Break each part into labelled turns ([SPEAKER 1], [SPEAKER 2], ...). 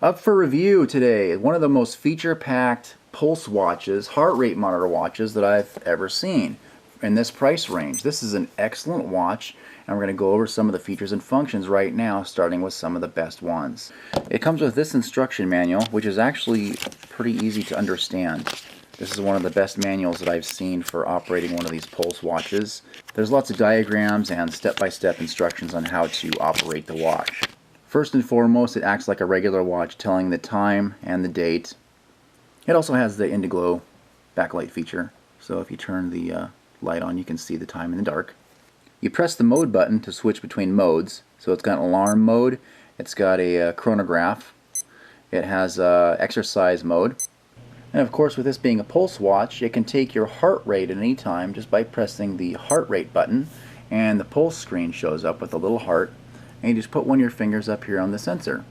[SPEAKER 1] Up for review today, one of the most feature-packed pulse watches, heart rate monitor watches that I've ever seen in this price range. This is an excellent watch, and we're going to go over some of the features and functions right now, starting with some of the best ones. It comes with this instruction manual, which is actually pretty easy to understand. This is one of the best manuals that I've seen for operating one of these pulse watches. There's lots of diagrams and step-by-step instructions on how to operate the watch. First and foremost, it acts like a regular watch, telling the time and the date. It also has the Indiglow backlight feature, so if you turn the light on, you can see the time in the dark. You press the mode button to switch between modes. So it's got an alarm mode, it's got a chronograph, it has exercise mode, and of course, with this being a pulse watch, it can take your heart rate at any time just by pressing the heart rate button, and the pulse screen shows up with a little heart. And you just put one of your fingers up here on the sensor.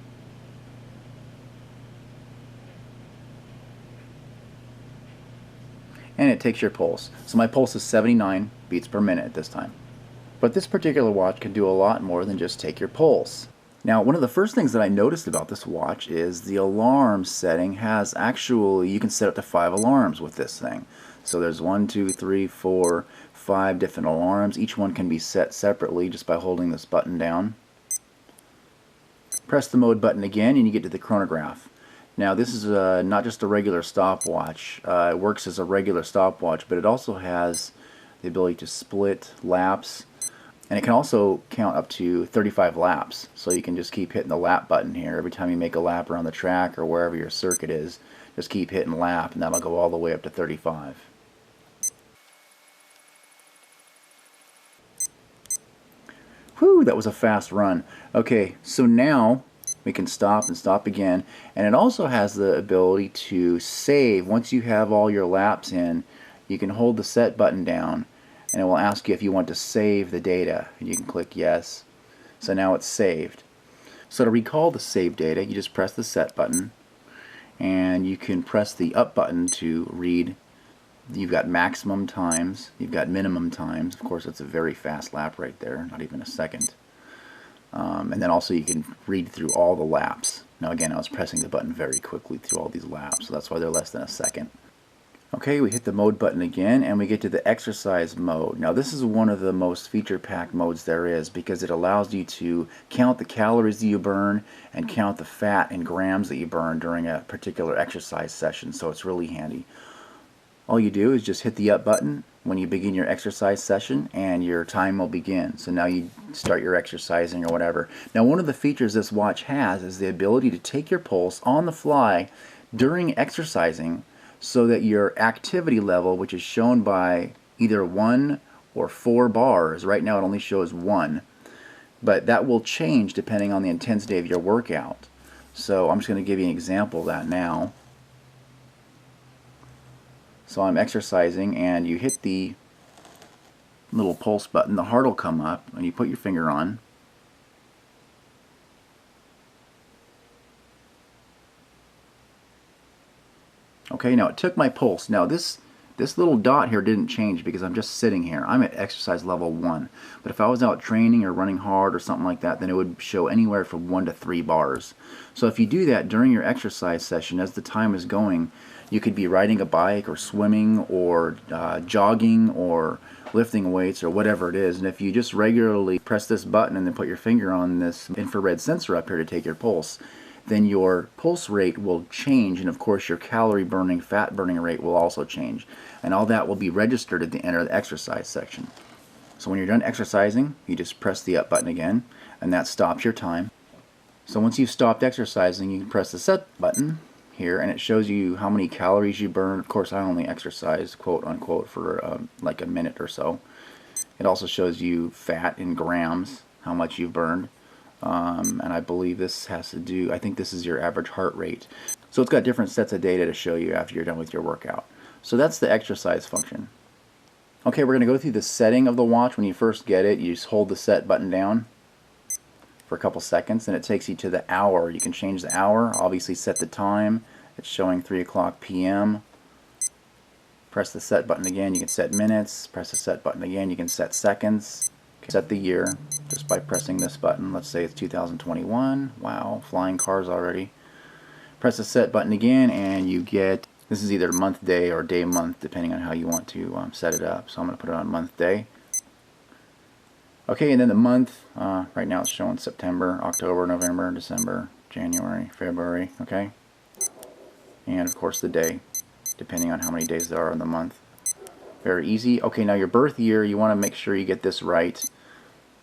[SPEAKER 1] And it takes your pulse. So my pulse is 79 beats per minute at this time. But this particular watch can do a lot more than just take your pulse. Now, one of the first things that I noticed about this watch is the alarm setting has actually, you can set up to 5 alarms with this thing. So there's 1, 2, 3, 4, 5 different alarms. Each one can be set separately just by holding this button down. Press the mode button again and you get to the chronograph. Now this is not just a regular stopwatch. It works as a regular stopwatch, but it also has the ability to split laps, and it can also count up to 35 laps. So you can just keep hitting the lap button here every time you make a lap around the track or wherever your circuit is. Just keep hitting lap and that'll go all the way up to 35. Whew, that was a fast run. Okay, so now we can stop and stop again, and it also has the ability to save. Once you have all your laps in, you can hold the set button down and it will ask you if you want to save the data, and you can click yes. So now it's saved. So to recall the save data, you just press the set button and you can press the up button to read. You've got maximum times, you've got minimum times. Of course, it's a very fast lap right there, not even a second. And then also you can read through all the laps. Now again, I was pressing the button very quickly through all these laps, so that's why they're less than a second. Okay, we hit the mode button again and we get to the exercise mode. Now this is one of the most feature-packed modes there is because it allows you to count the calories that you burn and count the fat in grams that you burn during a particular exercise session, so it's really handy. All you do is just hit the up button when you begin your exercise session and your time will begin. So now you start your exercising or whatever. Now one of the features this watch has is the ability to take your pulse on the fly during exercising so that your activity level, which is shown by either 1 or 4 bars, right now it only shows 1, but that will change depending on the intensity of your workout. So I'm just going to give you an example of that now. So I'm exercising and you hit the little pulse button, the heart will come up and you put your finger on. Okay, now it took my pulse. Now this little dot here didn't change because I'm just sitting here. I'm at exercise level 1. But if I was out training or running hard or something like that, then it would show anywhere from 1 to 3 bars. So if you do that during your exercise session as the time is going, you could be riding a bike or swimming or jogging or lifting weights or whatever it is. And if you just regularly press this button and then put your finger on this infrared sensor up here to take your pulse, then your pulse rate will change, and of course your calorie burning, fat burning rate will also change. And all that will be registered at the end of the exercise section. So when you're done exercising, you just press the up button again, and that stops your time. So once you've stopped exercising, you can press the set button here, and it shows you how many calories you burn. Of course, I only exercise, quote unquote, for like a minute or so. It also shows you fat in grams, how much you've burned. And I believe this has to do, I think this is your average heart rate. So it's got different sets of data to show you after you're done with your workout. So that's the exercise function. Okay, we're going to go through the setting of the watch. When you first get it, you just hold the set button down for a couple seconds and it takes you to the hour. You can change the hour, obviously set the time. It's showing 3 o'clock p.m. Press the set button again, you can set minutes. Press the set button again, you can set seconds. Set the year just by pressing this button. Let's say it's 2021. Wow, flying cars already. Press the set button again and you get, this is either month, day, or day, month, depending on how you want to set it up. So I'm going to put it on month, day. Okay, and then the month, right now it's showing September, October, November, December, January, February, okay? And of course the day, depending on how many days there are in the month. Very easy. Okay, now your birth year, you want to make sure you get this right.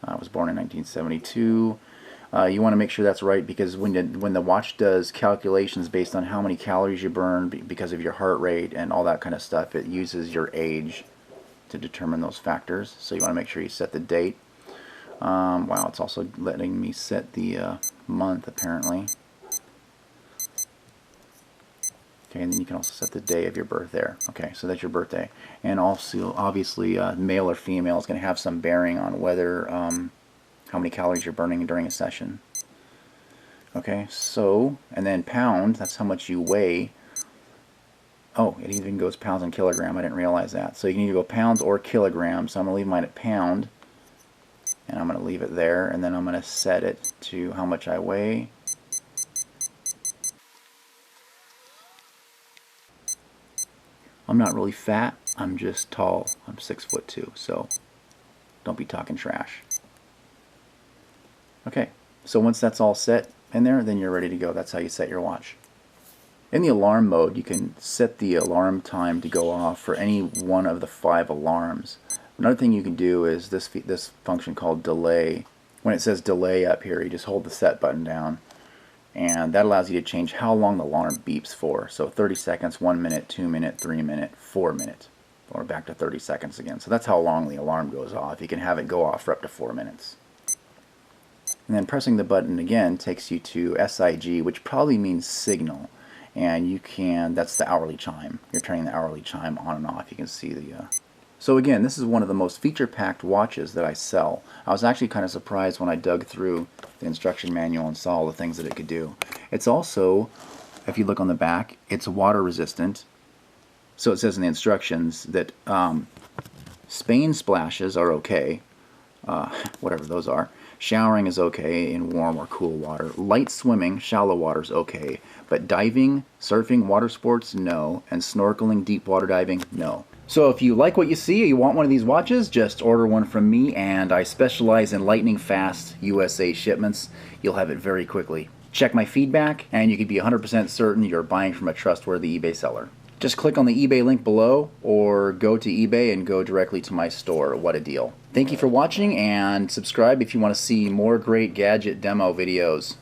[SPEAKER 1] I was born in 1972. You want to make sure that's right, because when the watch does calculations based on how many calories you burn because of your heart rate and all that kind of stuff, it uses your age to determine those factors. So you want to make sure you set the date. Wow, it's also letting me set the month apparently. Okay, and then you can also set the day of your birth there. Okay, so that's your birthday. And also, obviously, male or female is going to have some bearing on whether how many calories you're burning during a session. Okay, so, and then pound, that's how much you weigh. Oh, it even goes pounds and kilogram. I didn't realize that. So you can either go pounds or kilograms. So I'm going to leave mine at pound. And I'm going to leave it there. And then I'm going to set it to how much I weigh. I'm not really fat, I'm just tall. I'm 6'2", so don't be talking trash. Okay, so once that's all set in there, then you're ready to go. That's how you set your watch. In the alarm mode, you can set the alarm time to go off for any one of the 5 alarms. Another thing you can do is this function called delay. When it says delay up here, you just hold the set button down, and that allows you to change how long the alarm beeps for. So 30 seconds, 1 minute, 2 minute, 3 minute, 4 minutes, or back to 30 seconds again. So that's how long the alarm goes off. You can have it go off for up to 4 minutes. And then pressing the button again takes you to SIG, which probably means signal. And you can, that's the hourly chime. You're turning the hourly chime on and off. You can see the... So again, this is one of the most feature-packed watches that I sell. I was actually kind of surprised when I dug through the instruction manual and saw all the things that it could do. It's also, if you look on the back, it's water resistant. So it says in the instructions that Spain splashes are okay, whatever those are. Showering is okay in warm or cool water. Light swimming, shallow water is okay. But diving, surfing, water sports, no. And snorkeling, deep water diving, no. So if you like what you see or you want one of these watches, just order one from me, and I specialize in lightning fast USA shipments. You'll have it very quickly. Check my feedback and you can be 100% certain you're buying from a trustworthy eBay seller. Just click on the eBay link below or go to eBay and go directly to my store. What a deal. Thank you for watching, and subscribe if you want to see more great gadget demo videos.